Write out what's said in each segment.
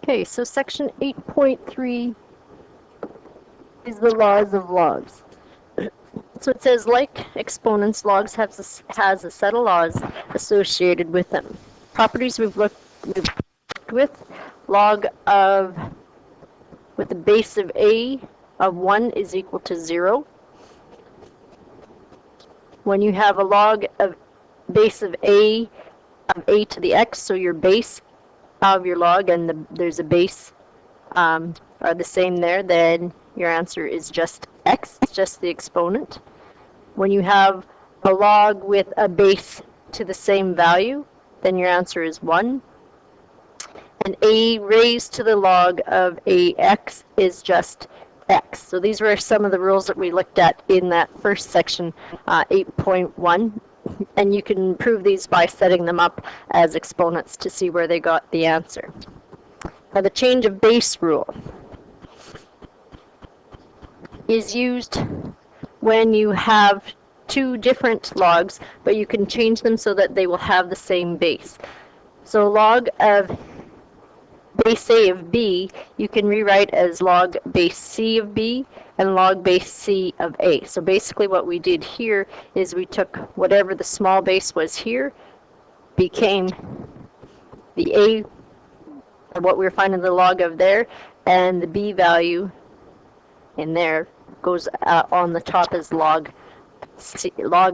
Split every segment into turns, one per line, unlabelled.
Okay, so section 8.3 is the laws of logs. So it says, like exponents, logs has a set of laws associated with them. Properties we've looked with, log of, with the base of a of 1 is equal to 0. When you have a log of base of a to the x, so your base of your log and there's a base are the same there, then your answer is just x, it's just the exponent. When you have a log with a base to the same value, then your answer is 1. And a raised to the log of ax is just x. So these were some of the rules that we looked at in that first section, 8.1. And you can prove these by setting them up as exponents to see where they got the answer. Now the change of base rule is used when you have two different logs, but you can change them so that they will have the same base. So log of base a of b, you can rewrite as log base c of b and log base c of a. So basically what we did here is we took whatever the small base was here, became the a, what we were finding the log of there, and the b value in there goes on the top as log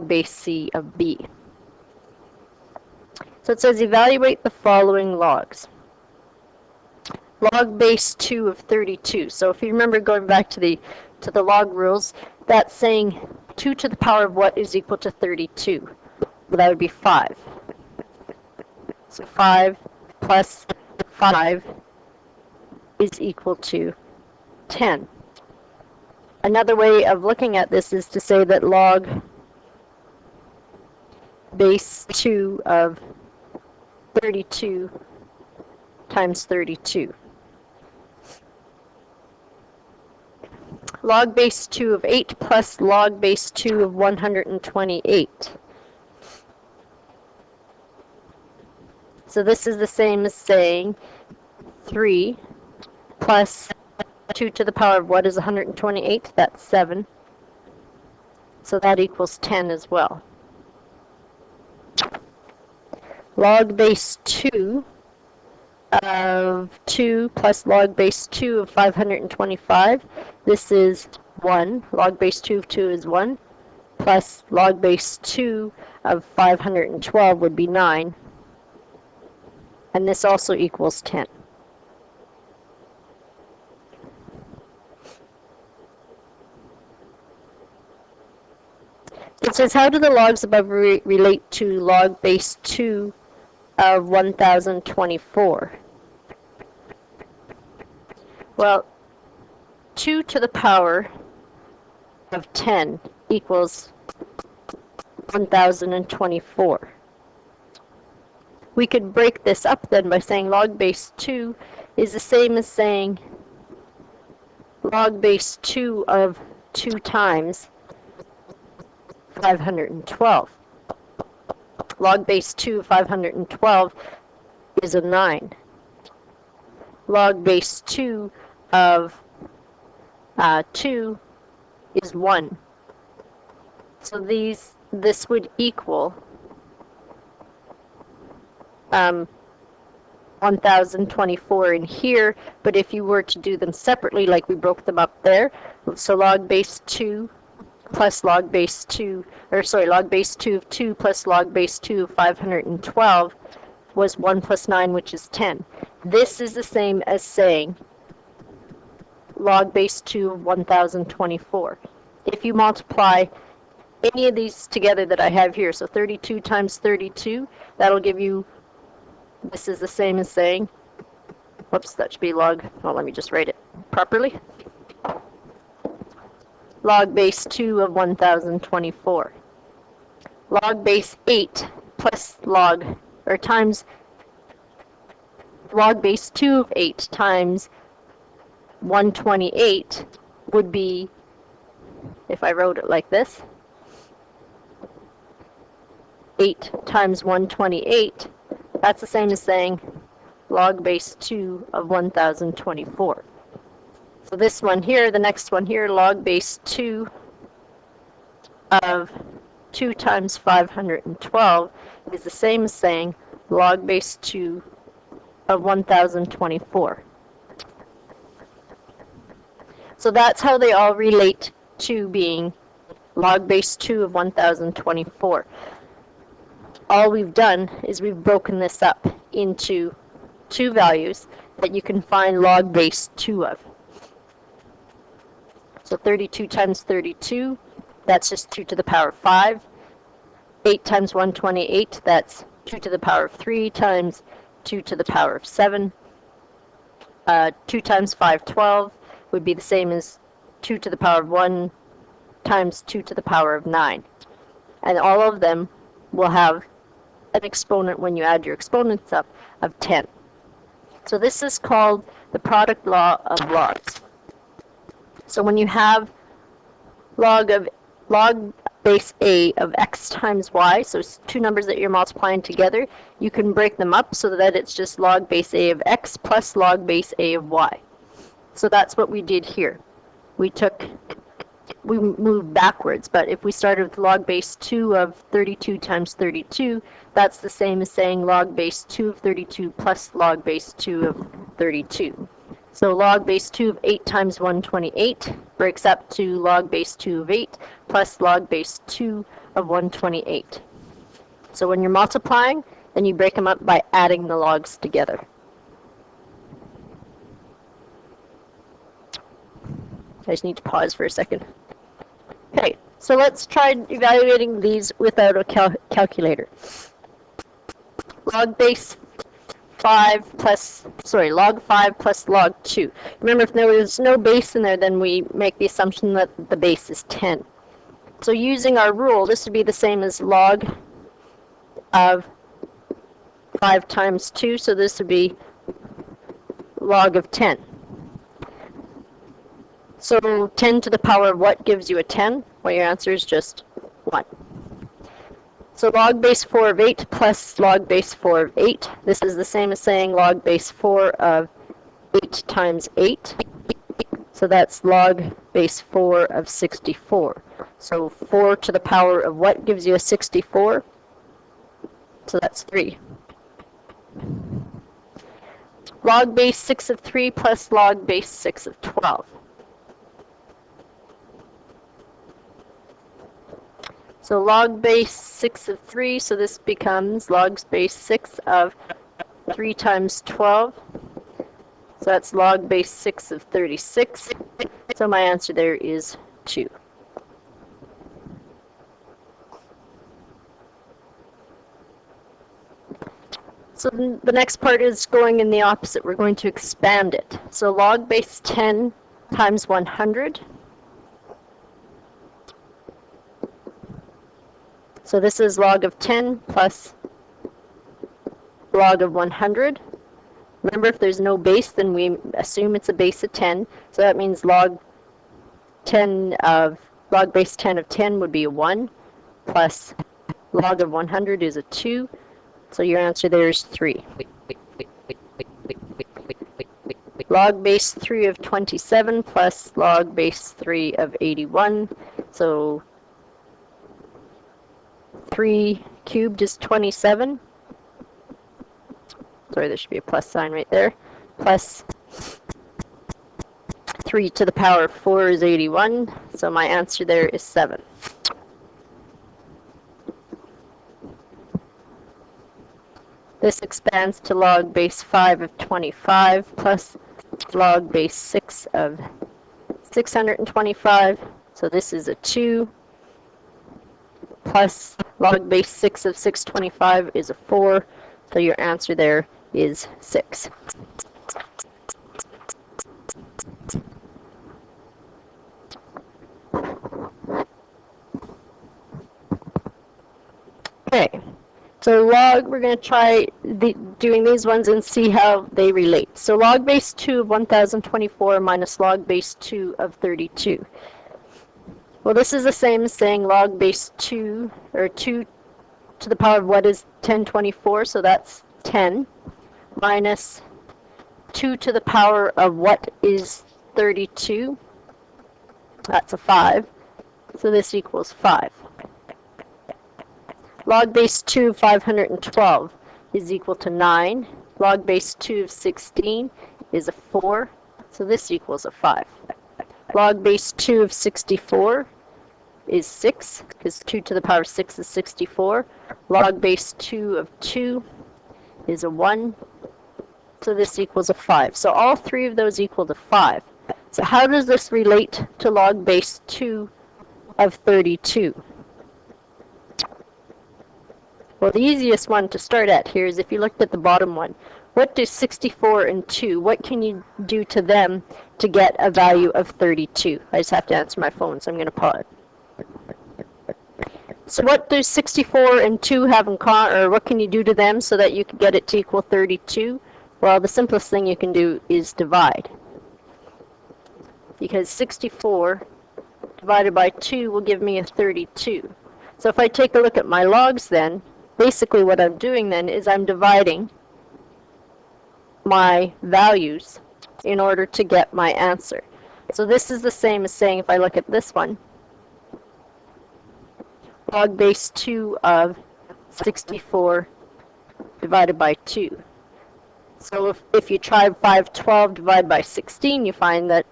base c of b. So it says evaluate the following logs. Log base 2 of 32. So if you remember going back to the log rules, that's saying 2 to the power of what is equal to 32. Well, that would be 5. So 5 plus 5 is equal to 10. Another way of looking at this is to say that log base 2 of 32 times 32. Log base 2 of 8 plus log base 2 of 128. So this is the same as saying 3 plus 2 to the power of what is 128? That's 7. So that equals 10 as well. Log base 2 of 2 plus log base 2 of 525. This is 1. Log base 2 of 2 is 1. Plus log base 2 of 512 would be 9. And this also equals 10. It says, how do the logs above relate to log base 2 of 1024? Well, 2 to the power of 10 equals 1024. We could break this up then by saying log base 2 is the same as saying log base 2 of 2 times 512. Log base 2 of 512 is a 9. Log base 2 of 2 is 1. So this would equal 1024 in here, but if you were to do them separately, like we broke them up there, so log base 2 plus log base 2, log base 2 of 2 plus log base 2 of 512 was 1 plus 9, which is 10. This is the same as saying log base 2 of 1024. If you multiply any of these together that I have here, so 32 times 32, that'll give you, this is the same as saying, whoops, that should be log, well, let me just write it properly. Log base 2 of 1024. Log base 8 plus log, or times log base 2 of 8 times 128 would be, if I wrote it like this, 8 times 128, that's the same as saying log base 2 of 1024. So this one here, the next one here, log base 2 of 2 times 512 is the same as saying log base 2 of 1024. So that's how they all relate to being log base 2 of 1024. All we've done is we've broken this up into two values that you can find log base 2 of. So 32 times 32, that's just 2 to the power of 5. 8 times 128, that's 2 to the power of 3 times 2 to the power of 7. 2 times 512 would be the same as 2 to the power of 1 times 2 to the power of 9. And all of them will have an exponent when you add your exponents up of 10. So this is called the product law of logs. So when you have log base a of x times y, so it's two numbers that you're multiplying together, you can break them up so that it's just log base a of x plus log base a of y. So that's what we did here. We moved backwards, but if we started with log base 2 of 32 times 32, that's the same as saying log base 2 of 32 plus log base 2 of 32. So log base 2 of 8 times 128 breaks up to log base 2 of 8 plus log base 2 of 128. So when you're multiplying, then you break them up by adding the logs together. I just need to pause for a second. Okay, so let's try evaluating these without a calculator. Log 5 plus log 2. Remember, if there was no base in there, then we make the assumption that the base is 10. So using our rule, this would be the same as log of 5 times 2, so this would be log of 10. So 10 to the power of what gives you a 10? Well, your answer is just 1. So log base 4 of 8 plus log base 4 of 8. This is the same as saying log base 4 of 8 times 8. So that's log base 4 of 64. So 4 to the power of what gives you a 64? So that's 3. Log base 6 of 3 plus log base 6 of 12. So log base 6 of 3, so this becomes log base 6 of 3 times 12. So that's log base 6 of 36. So my answer there is 2. So the next part is going in the opposite. We're going to expand it. So log base 10 times 100. So this is log of 10 plus log of 100. Remember, if there's no base, then we assume it's a base of 10. So that means log base 10 of 10 would be a 1, plus log of 100 is a 2. So your answer there is 3. Log base 3 of 27 plus log base 3 of 81. So 3 cubed is 27. Sorry, there should be a plus sign right there. Plus 3 to the power of 4 is 81. So my answer there is 7. This expands to log base 5 of 25 plus log base 6 of 625. So this is a 2. Plus log base 6 of 625 is a 4. So your answer there is 6. Okay. So we're going to try doing these ones and see how they relate. So log base 2 of 1024 minus log base 2 of 32. Well, this is the same as saying log base 2, or 2 to the power of what is 1024, so that's 10. minus 2 to the power of what is 32? That's a 5. So this equals 5. Log base 2 of 512 is equal to 9. Log base 2 of 16 is a 4. So this equals a 5. Log base 2 of 64 is 6, because 2 to the power 6 is 64. Log base 2 of 2 is a 1. So this equals a 5. So all three of those equal to 5. So how does this relate to log base 2 of 32? Well, the easiest one to start at here is if you looked at the bottom one. What do 64 and 2, what can you do to them to get a value of 32? I just have to answer my phone, so I'm going to pause. So what do 64 and 2 have in common, or what can you do to them so that you can get it to equal 32? Well, the simplest thing you can do is divide. Because 64 divided by 2 will give me a 32. So if I take a look at my logs then, basically what I'm doing then is I'm dividing my values in order to get my answer. So this is the same as saying, if I look at this one, log base 2 of 64 divided by 2. So if you try 512 divided by 16, you find that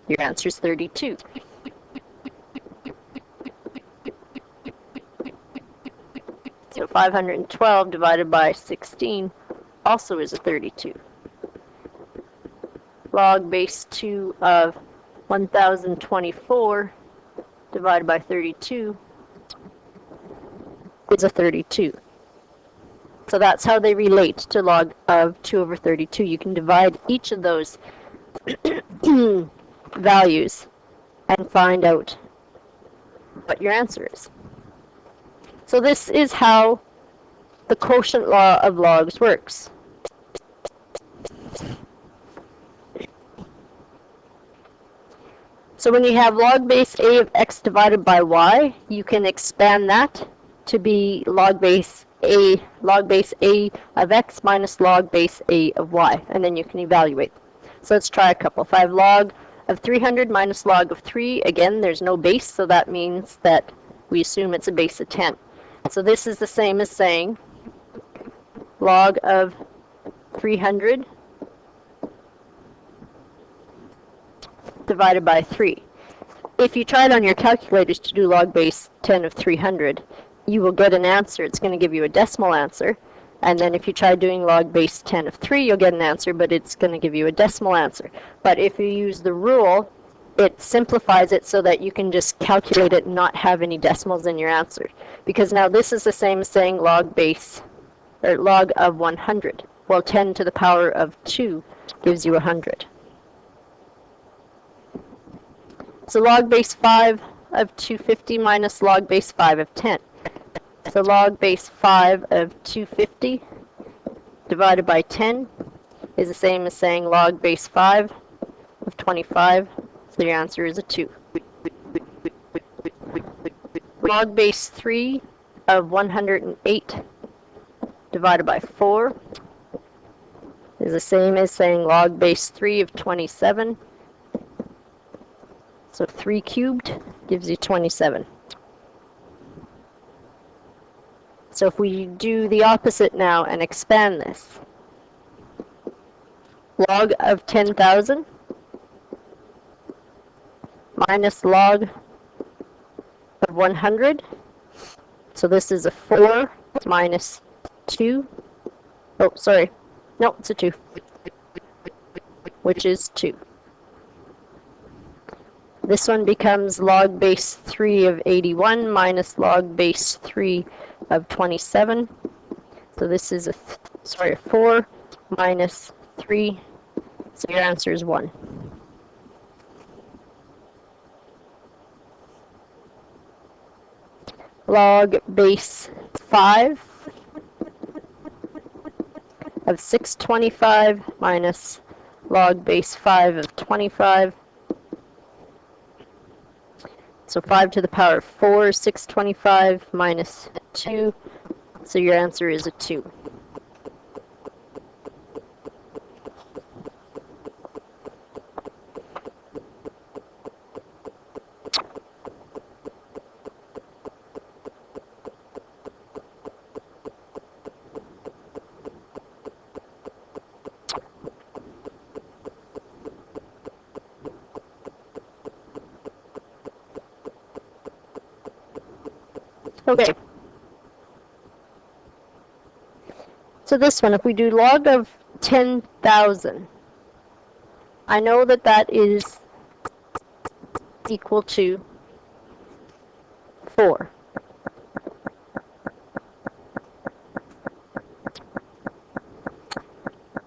your answer is 32. So 512 divided by 16 also is a 32. Log base 2 of 1024 divided by 32 is a 32. So that's how they relate to log of 2 over 32. You can divide each of those values and find out what your answer is. So this is how the quotient law of logs works. So when you have log base a of x divided by y, you can expand that to be log base a of x minus log base a of y, and then you can evaluate. So let's try a couple. If I have log of 300 minus log of 3, again, there's no base, so that means that we assume it's a base of 10. So this is the same as saying log of 300 divided by 3. If you tried on your calculators to do log base 10 of 300, you will get an answer. It's going to give you a decimal answer. And then if you try doing log base 10 of 3, you'll get an answer, but it's going to give you a decimal answer. But if you use the rule, it simplifies it so that you can just calculate it and not have any decimals in your answer. Because now this is the same as saying log base, or log of 100. Well, 10 to the power of 2 gives you 100. So log base 5 of 250 minus log base 5 of 10. So log base 5 of 250 divided by 10 is the same as saying log base 5 of 25. So your answer is a 2. Log base 3 of 108 divided by 4 is the same as saying log base 3 of 27. So 3 cubed gives you 27. So if we do the opposite now and expand this, log of 10,000 minus log of 100. So this is a 4 minus 2. Oh, sorry. No, it's a 2, which is 2. This one becomes log base 3 of 81 minus log base 3 of 27. So this is a 4 minus 3. So your answer is 1. Log base 5 of 625 minus log base 5 of 25. So 5 to the power of 4 is 625 minus 2. So your answer is a 2. Okay. So this one, if we do log of 10,000, I know that that is equal to 4.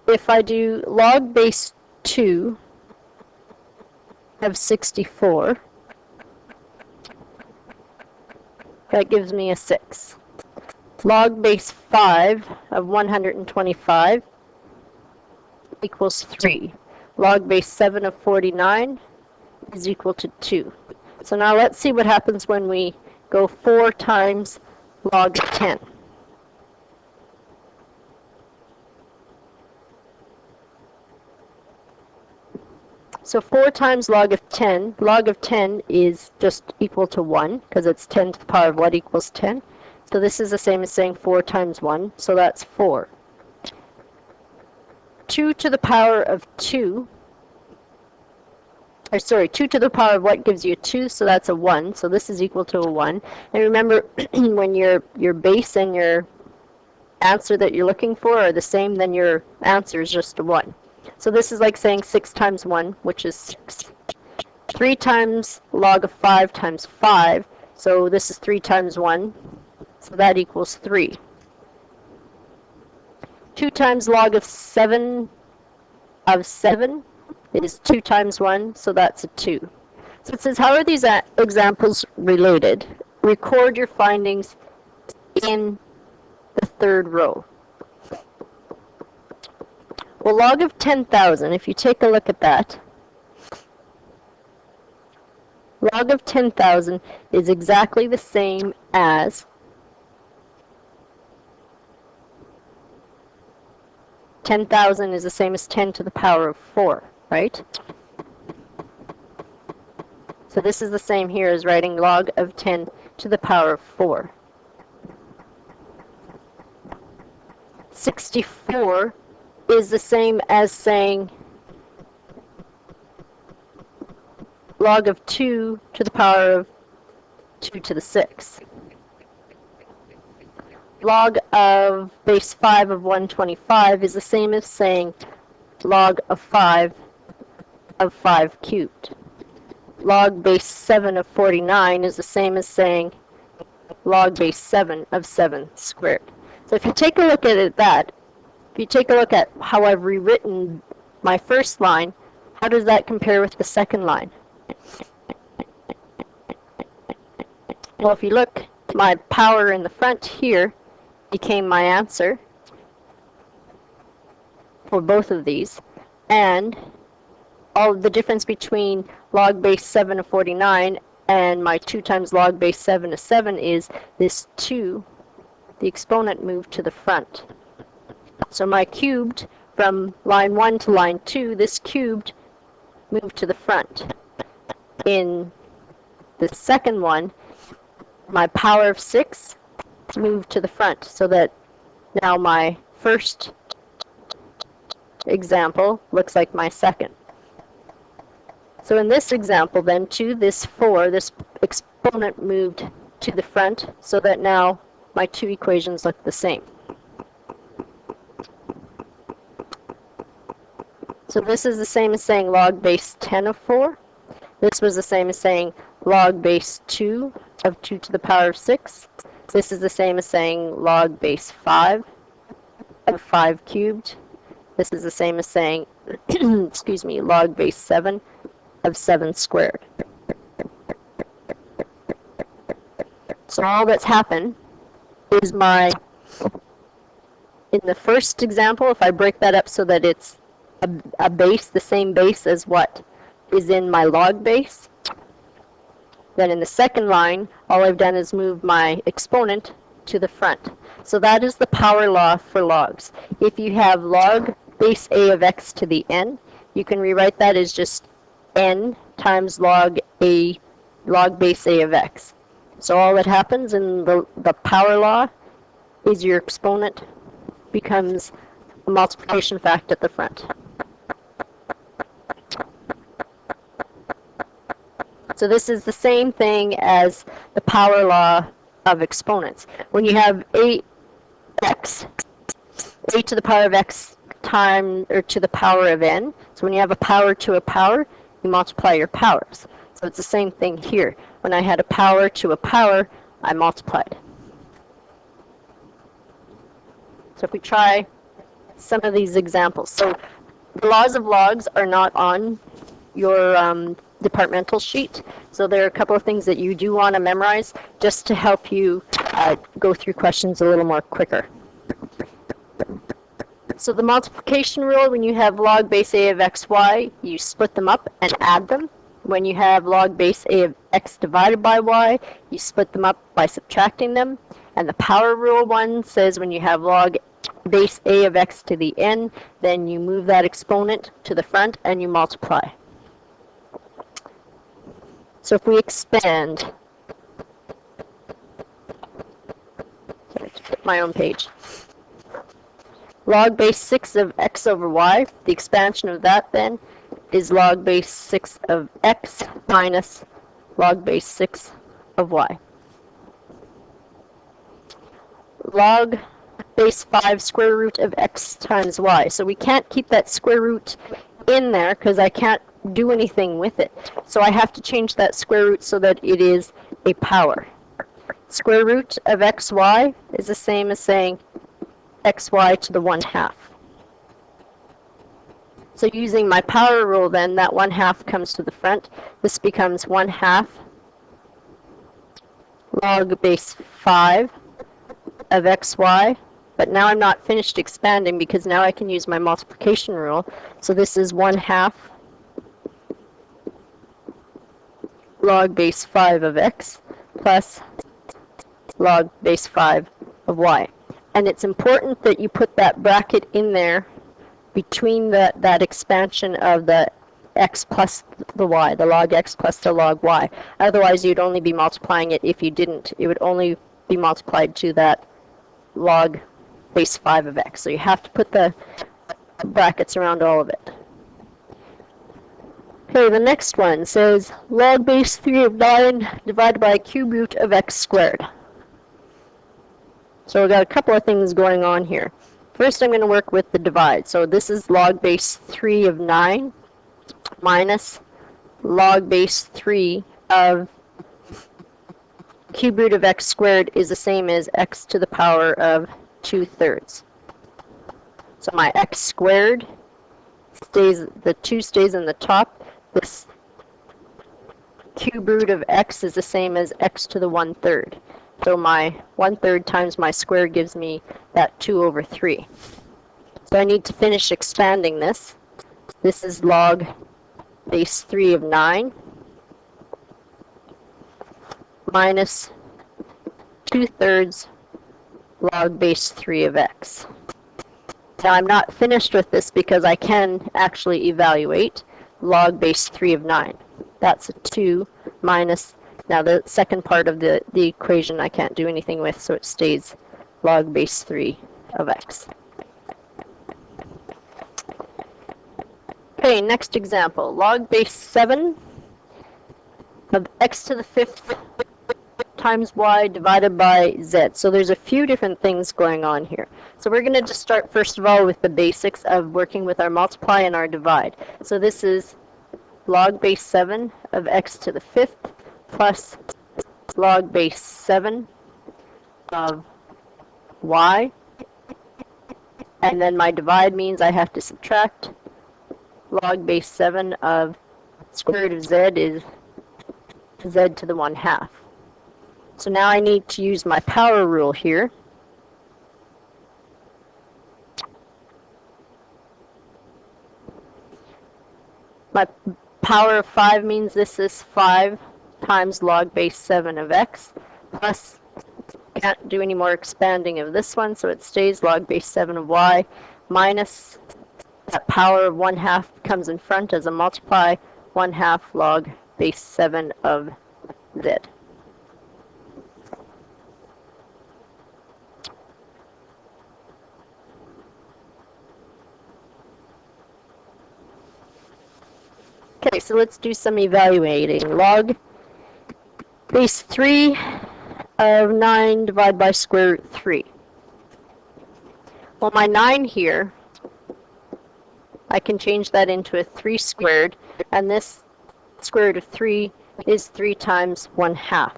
If I do log base 2 of 64, that gives me a 6. Log base 5 of 125 equals 3. Log base 7 of 49 is equal to 2. So now let's see what happens when we go 4 times log of 10. So 4 times log of 10 is just equal to 1, because it's 10 to the power of what equals 10. So this is the same as saying 4 times 1, so that's 4. 2 to the power of 2, or sorry, 2 to the power of what gives you a 2, so that's a 1, so this is equal to a 1. And remember, when your base and your answer that you're looking for are the same, then your answer is just a 1. So this is like saying 6 times 1, which is 6. 3 times log of 5 times 5, so this is 3 times 1, so that equals 3. 2 times log of 7 is 2 times 1, so that's a 2. So it says, how are these examples related? Record your findings in the third row. Well, log of 10,000, if you take a look at that, log of 10,000 is exactly the same as 10,000 is the same as 10 to the power of 4, right? So this is the same here as writing log of 10 to the power of 4. 64 is the same as saying log of 2 to the power of 2 to the 6. Log of base 5 of 125 is the same as saying log of 5 cubed. Log base 7 of 49 is the same as saying log base 7 of 7 squared. So if you take a look at it if you take a look at how I've rewritten my first line, how does that compare with the second line? Well, if you look, my power in the front here became my answer for both of these, and all the difference between log base 7 of 49 and my 2 times log base 7 of 7 is this 2, the exponent moved to the front. So my cubed, from line 1 to line 2, this cubed moved to the front. In the second one, my power of 6 moved to the front, so that now my first example looks like my second. So in this example then, to this 4, this exponent moved to the front, so that now my two equations look the same. So this is the same as saying log base 10 of 4. This was the same as saying log base 2 of 2 to the power of 6. This is the same as saying log base 5 of 5 cubed. This is the same as saying, excuse me, log base 7 of 7 squared. So all that's happened is in the first example, if I break that up so that it's a base, the same base as what is in my log base, then in the second line, all I've done is move my exponent to the front. So that is the power law for logs. If you have log base a of x to the n, you can rewrite that as just n times log base a of x. So all that happens in the power law is your exponent becomes a multiplication fact at the front. So this is the same thing as the power law of exponents. When you have ax, a to the power of x times, or to the power of n, so when you have a power to a power, you multiply your powers. So it's the same thing here. When I had a power to a power, I multiplied. So if we try some of these examples. So the laws of logs are not on your departmental sheet. So there are a couple of things that you do want to memorize just to help you go through questions a little more quicker. So the multiplication rule, when you have log base a of xy, you split them up and add them. When you have log base a of x divided by y, you split them up by subtracting them. And the power rule one says when you have log base a of x to the n, then you move that exponent to the front and you multiply. So if we expand, sorry, to flip my own page. Log base 6 of x over y, the expansion of that then is log base 6 of x minus log base 6 of y. Log base 5 square root of x times y. So we can't keep that square root in there because I can't do anything with it. So I have to change that square root so that it is a power. Square root of xy is the same as saying xy to the 1/2. So using my power rule then, that 1/2 comes to the front. This becomes 1/2 log base 5 of xy. But now I'm not finished expanding because now I can use my multiplication rule. So this is 1/2 log base 5 of x plus log base 5 of y. And it's important that you put that bracket in there between that expansion of the x plus the y, the log x plus the log y. Otherwise, you'd only be multiplying it if you didn't. It would only be multiplied to that log base 5 of x. So you have to put the brackets around all of it. Okay, the next one says log base 3 of 9 divided by cube root of x squared. So we've got a couple of things going on here. First, I'm going to work with the divide. So this is log base 3 of 9 minus log base 3 of cube root of x squared is the same as x to the power of 2/3. So my x squared stays, the 2 stays in the top. This cube root of x is the same as x to the 1/3. So my 1/3 times my square gives me that 2/3. So I need to finish expanding this. This is log base 3 of 9 minus 2/3 log base 3 of x. Now I'm not finished with this because I can actually evaluate log base 3 of 9. That's a 2 minus, now the second part of the equation I can't do anything with, so it stays log base 3 of x. Okay, next example. Log base 7 of x to the 5th times y divided by z. So there's a few different things going on here. So we're going to just start first of all with the basics of working with our multiply and our divide. So this is log base 7 of x to the 5th plus log base 7 of y. And then my divide means I have to subtract log base 7 of square root of z is z to the 1/2. So now I need to use my power rule here. My power of 5 means this is 5 times log base 7 of x, plus, I can't do any more expanding of this one, so it stays log base 7 of y, minus that power of 1/2 comes in front as a multiply, 1/2 log base 7 of z. Okay, so let's do some evaluating. Log base 3 of 9 divided by square root 3. Well, my 9 here, I can change that into a 3 squared, and this square root of 3 is 3 times 1/2.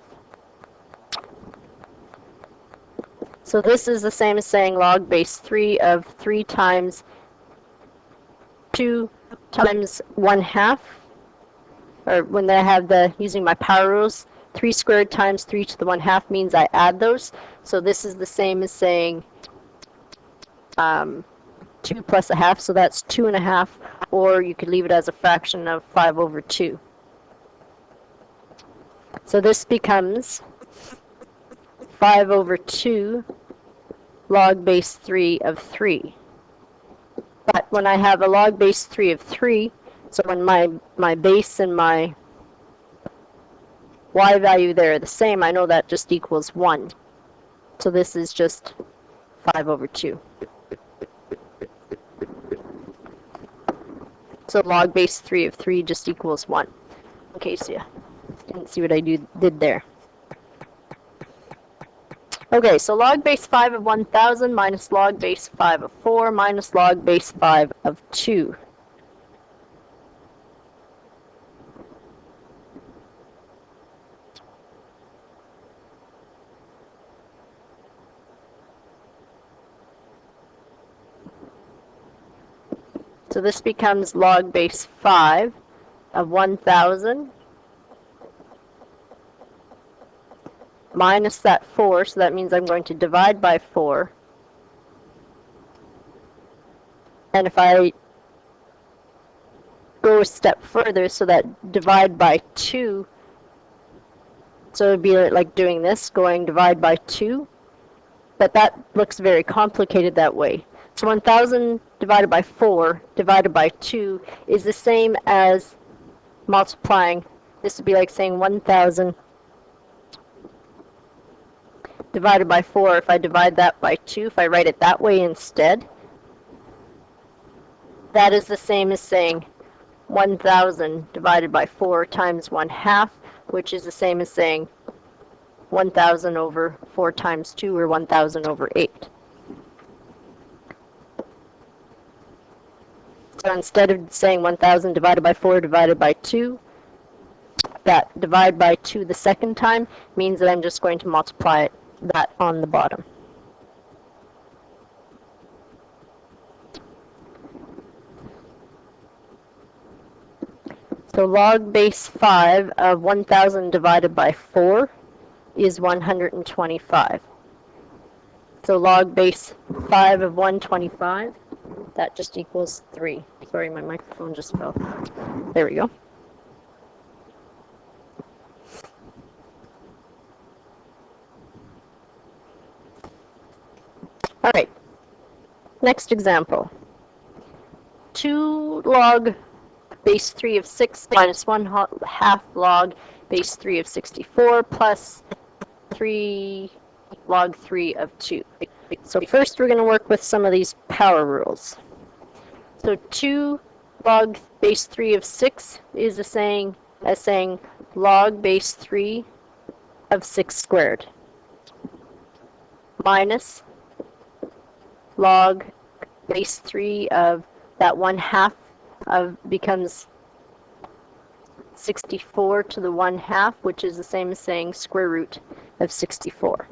So this is the same as saying log base 3 of 3 times 2 times 1/2, or when I have using my power rules, 3 squared times 3 to the 1/2 means I add those. So this is the same as saying 2 plus 1/2, so that's 2.5, or you could leave it as a fraction of 5 over 2. So this becomes 5 over 2 log base 3 of 3. But when I have a log base 3 of 3, so when my base and my y value there are the same, I know that just equals 1. So this is just 5 over 2. So log base 3 of 3 just equals 1. In case you didn't see what I did there. Okay, so log base 5 of 1,000 minus log base 5 of 4 minus log base 5 of 2. So this becomes log base 5 of 1,000 minus that 4, so that means I'm going to divide by 4. And if I go a step further, so that divide by 2, so it would be like doing this, going divide by 2, but that looks very complicated that way. So 1,000 divided by 4 divided by 2 is the same as multiplying. This would be like saying 1,000 divided by 4. If I divide that by 2, if I write it that way instead, that is the same as saying 1,000 divided by 4 times 1/2, which is the same as saying 1,000 over 4 times 2, or 1,000 over 8. So instead of saying 1,000 divided by 4 divided by 2, that divide by 2 the second time means that I'm just going to multiply that on the bottom. So log base 5 of 1,000 divided by 4 is 125. So log base 5 of 125, that just equals 3. Sorry, my microphone just fell. There we go. All right, next example. 2 log base 3 of 6 minus 1/2 log base 3 of 64 plus 3 log 3 of 2. So first we're going to work with some of these power rules. So 2 log base 3 of 6 is the same as saying log base 3 of 6 squared minus log base 3 of that 1/2 of becomes 64 to the 1/2, which is the same as saying square root of 64.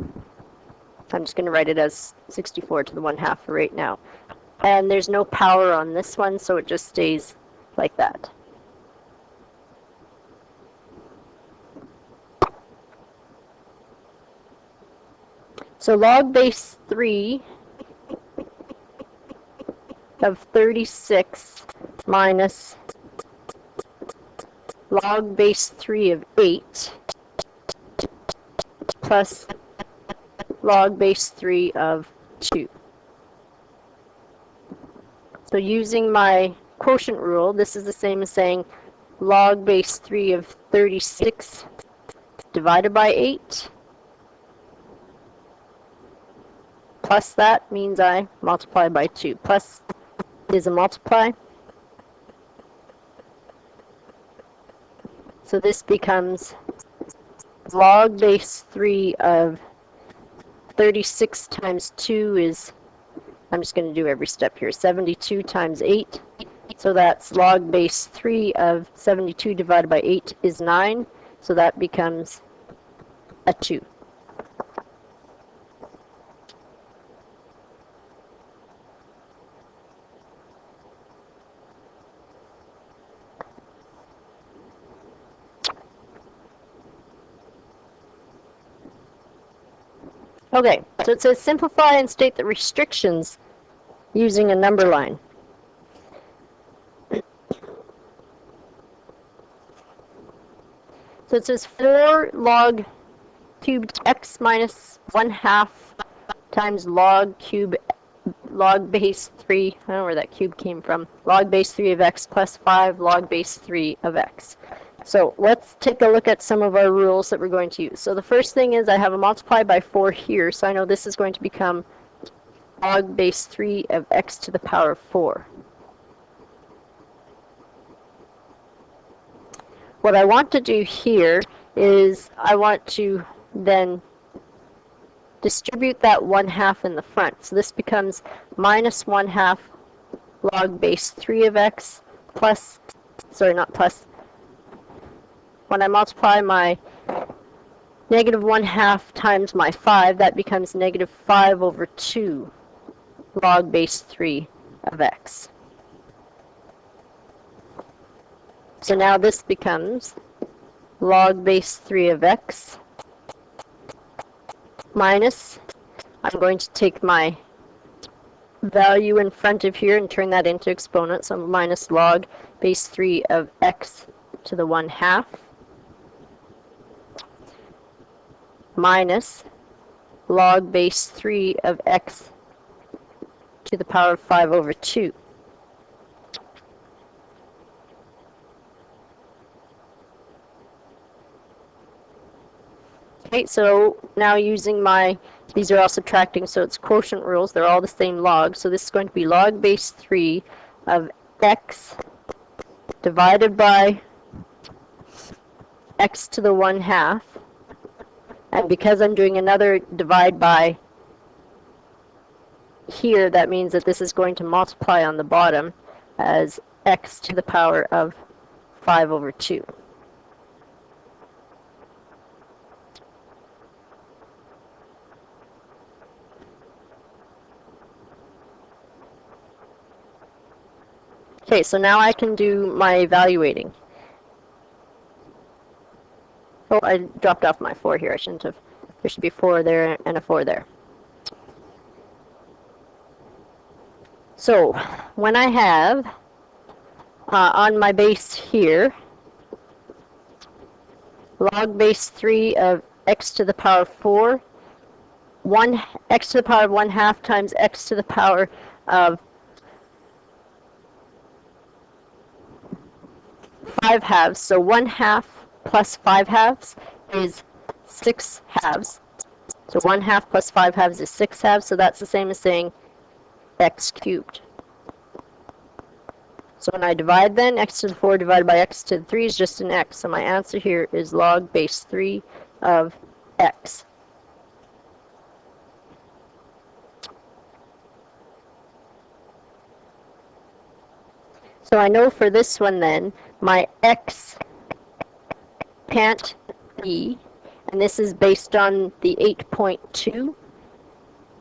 I'm just going to write it as 64 to the 1/2 for right now. And there's no power on this one, so it just stays like that. So log base 3 of 36 minus log base 3 of 8 plus log base 3 of 2. So using my quotient rule, this is the same as saying log base 3 of 36 divided by 8. Plus that means I multiply by 2. Plus is a multiply. So this becomes log base 3 of 36 times 2 is, I'm just going to do every step here, 72 times 8. So that's log base 3 of 72 divided by 8 is 9. So that becomes a 2. Okay, so it says simplify and state the restrictions using a number line. So it says 4 log cubed x minus 1/2 times log base 3, I don't know where that cube came from, log base 3 of x plus 5 log base 3 of x. So let's take a look at some of our rules that we're going to use. So the first thing is I have a multiply by 4 here, so I know this is going to become log base 3 of x to the power of 4. What I want to do here is I want to then distribute that 1/2 in the front. So this becomes minus 1/2 log base 3 of x plus, sorry, not plus, when I multiply my negative 1/2 times my 5, that becomes negative 5 over 2 log base 3 of x. So now this becomes log base 3 of x minus, I'm going to take my value in front of here and turn that into exponent, so minus log base 3 of x to the 1/2 minus log base 3 of x to the power of 5 over 2. Okay, so now using these are all subtracting, so it's quotient rules, they're all the same log, so this is going to be log base 3 of x divided by x to the 1/2, and because I'm doing another divide by here, that means that this is going to multiply on the bottom as x to the power of 5 over 2. Okay, so now I can do my evaluating. Oh, I dropped off my 4 here. I shouldn't have. There should be 4 there and a 4 there. So when I have on my base here, log base 3 of x to the power of 4, x to the power of 1/2 times x to the power of 5/2, so 1/2 plus 5/2 is 6/2. So 1/2 plus 5/2 is 6/2, so that's the same as saying x cubed. So when I divide then, x to the 4 divided by x to the 3 is just an x. So my answer here is log base 3 of x. So I know for this one then, my x can't be, and this is based on the 8.2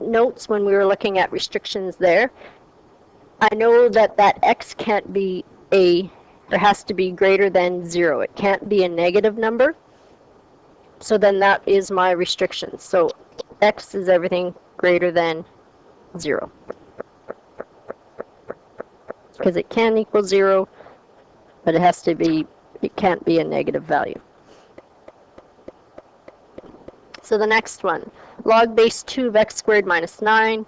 notes when we were looking at restrictions there. I know that that x can't be there has to be greater than 0. It can't be a negative number. So then that is my restriction. So x is everything greater than 0. Because it can equal 0, but it can't be a negative value. So the next one, log base 2 of x squared minus 9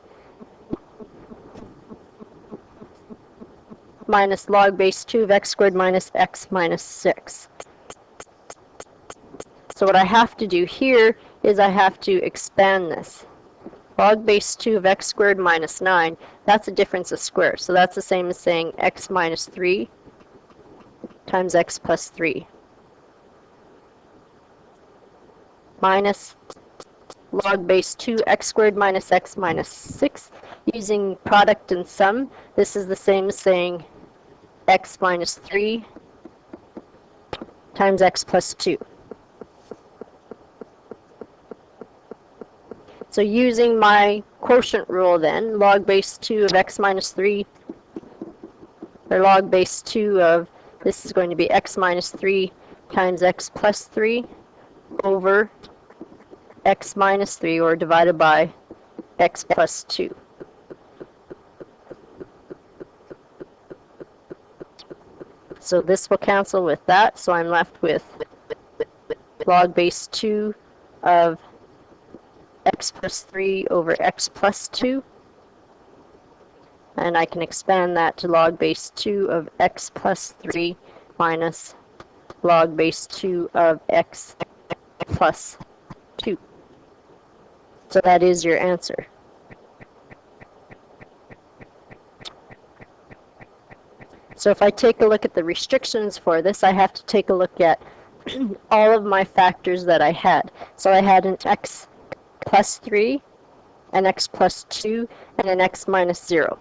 minus log base 2 of x squared minus x minus 6. So what I have to do here is I have to expand this. Log base 2 of x squared minus 9, that's a difference of squares. So that's the same as saying x minus 3 times x plus 3. minus log base 2 x squared minus x minus 6. Using product and sum, this is the same as saying x minus 3 times x plus 2. So using my quotient rule then, log base 2 of x minus 3, or log base 2 of, this is going to be x minus 3 times x plus 3 over x minus 3, or divided by x plus 2. So this will cancel with that, so I'm left with log base 2 of x plus 3 over x plus 2. And I can expand that to log base 2 of x plus 3 minus log base 2 of x plus 2. So that is your answer. So if I take a look at the restrictions for this, I have to take a look at all of my factors that I had. So I had an x plus 3, an x plus 2, and an x minus 0.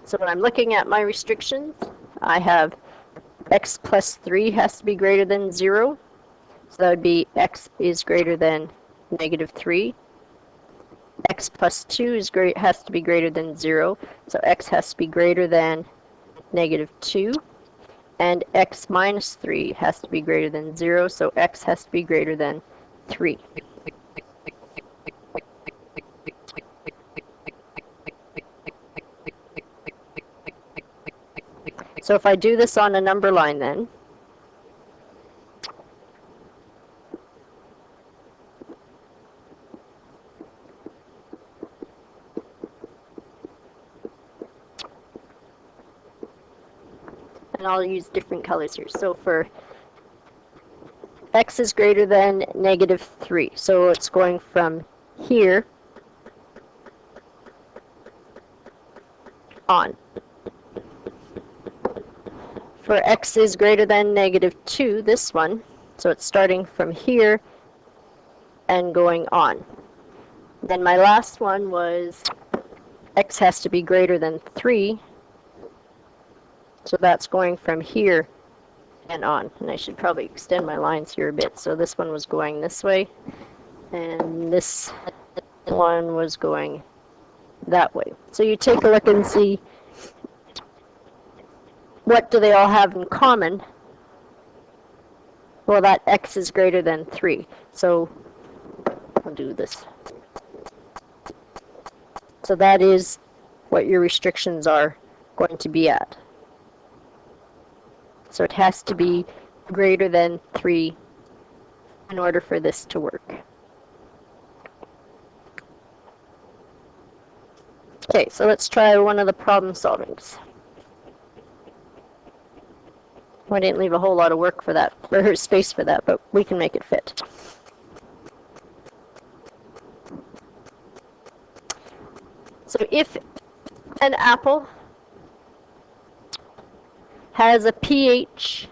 So when I'm looking at my restrictions, I have x plus 3 has to be greater than 0. So that would be x is greater than negative 3. X plus 2 has to be greater than 0. So x has to be greater than negative 2. And x minus 3 has to be greater than 0. So x has to be greater than 3. So if I do this on a number line then, and I'll use different colors here. So for x is greater than negative 3, so it's going from here on. For x is greater than negative 2, this one, so it's starting from here and going on. Then my last one was x has to be greater than 3, so that's going from here and on. And I should probably extend my lines here a bit. So this one was going this way, and this one was going that way. So you take a look and see, what do they all have in common? Well, that x is greater than 3. So I'll do this. So that is what your restrictions are going to be at. So it has to be greater than 3 in order for this to work. Okay, so let's try one of the problem solvings. I didn't leave a whole lot of work for that, or space for that, but we can make it fit. So if an apple has a pH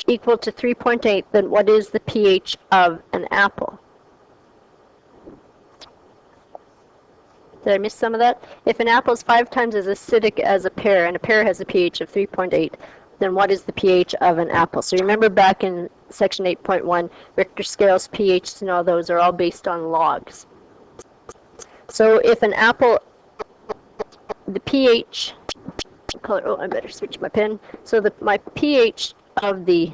equal to 3.8, then what is the pH of an apple? Did I miss some of that? If an apple is 5 times as acidic as a pear, and a pear has a pH of 3.8, then what is the pH of an apple? So remember back in section 8.1, Richter scales, pHs, and all those are all based on logs. So if an apple, the pH, color, oh, I better switch my pen. So my pH of the,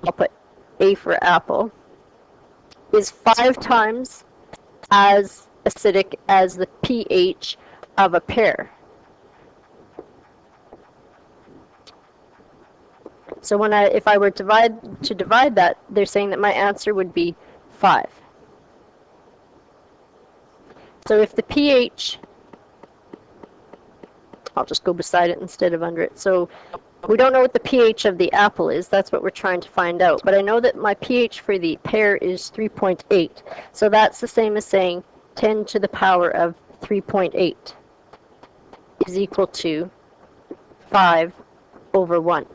I'll put A for apple, is 5 times as acidic as the pH of a pear. So if I were to divide that, they're saying that my answer would be 5. So if the pH, I'll just go beside it instead of under it. So we don't know what the pH of the apple is. That's what we're trying to find out. But I know that my pH for the pear is 3.8. So that's the same as saying 10 to the power of 3.8 is equal to 5 over 1.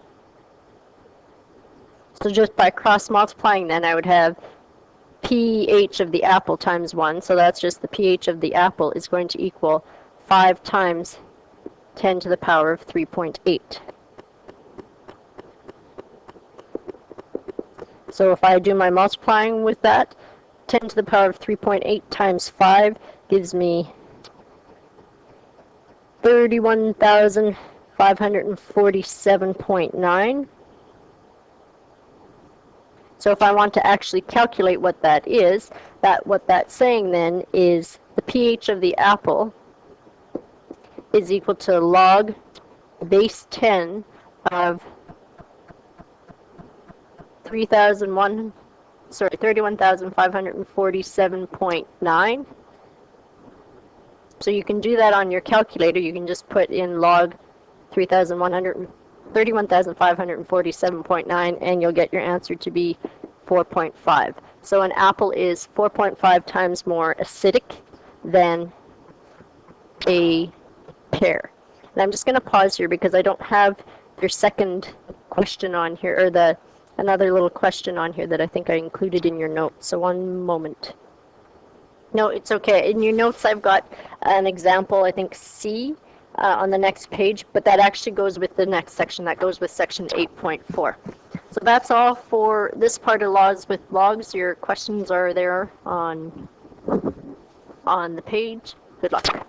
So just by cross multiplying then I would have pH of the apple times 1, so that's just the pH of the apple is going to equal 5 times 10 to the power of 3.8. So if I do my multiplying with that, 10 to the power of 3.8 times 5 gives me 31,547.9. So if I want to actually calculate what that is, what that's saying then is the pH of the apple is equal to log base 10 of 31,547.9. So you can do that on your calculator. You can just put in log 31,547.9 and you'll get your answer to be 4.5. So an apple is 4.5 times more acidic than a pear. And I'm just going to pause here because I don't have your second question on here, or another little question on here that I think I included in your notes. So one moment. No, it's okay. In your notes, I've got an example, I think C, on the next page, but that actually goes with the next section. That goes with section 8.4. So that's all for this part of Laws with Logs. Your questions are there on the page. Good luck.